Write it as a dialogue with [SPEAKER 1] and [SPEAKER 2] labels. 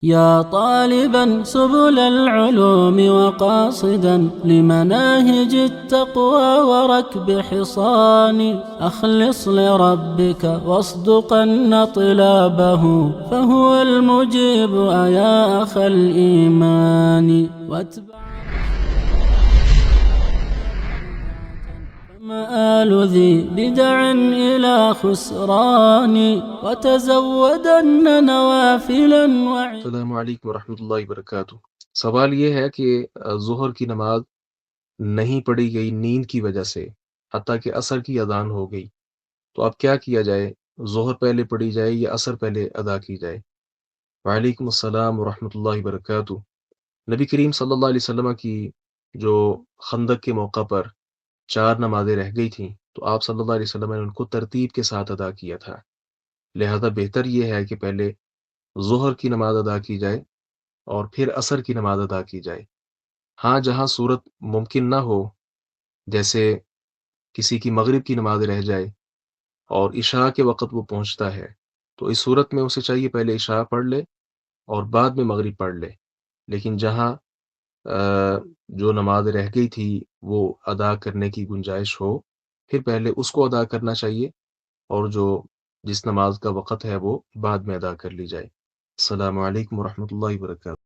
[SPEAKER 1] या तालिबन सुबुल अलउलूम वक़ासिदन लिमनाहिज अत्तक़वा वरक्ब हिसानी अख़लिस लिरब्बिका वस्दुक़न तिलाबहु फ़हुवल मुजीब या अख़ल ईमानी مآل ذي بدع إلى خسران وتزودن نوافلا
[SPEAKER 2] अस्सलामु अलैकुम वरहमतुल्लाहि वबरकातुहू। सवाल ये है कि ज़ोहर की नमाज नहीं पढ़ी गई नींद की वजह से, हत्ता कि असर की अज़ान हो गई, तो अब क्या किया जाए? ज़ोहर पहले पढ़ी जाए या असर पहले अदा की जाए? वालेकुम अस्सलाम वरहमतुल्लाहि वबरकातुहू। नबी करीम सल्लल्लाहु अलैहि वसल्लम की जो खंदक के मौका पर 4 नमाज़ें रह गई थीं, तो आप सल्लल्लाहु अलैहि वसल्लम ने उनको तरतीब के साथ अदा किया था। लिहाज़ा बेहतर ये है कि पहले ज़ोहर की नमाज़ अदा की जाए और फिर असर की नमाज़ अदा की जाए। हाँ, जहाँ सूरत मुमकिन ना हो, जैसे किसी की मगरिब की नमाज़ रह जाए और इशा के वक़्त वो पहुँचता है, तो इस सूरत में उसे चाहिए पहले इशा पढ़ ले और बाद में मगरिब पढ़ ले। लेकिन जहाँ जो नमाज़ रह गई थी, वो अदा करने की गुंजाइश हो, फिर पहले उसको अदा करना चाहिए और जो जिस नमाज़ का वक़्त है, वो बाद में अदा कर ली जाए। अस्सलामु अलैकुम वरहमतुल्लाहि वबरकातुहू।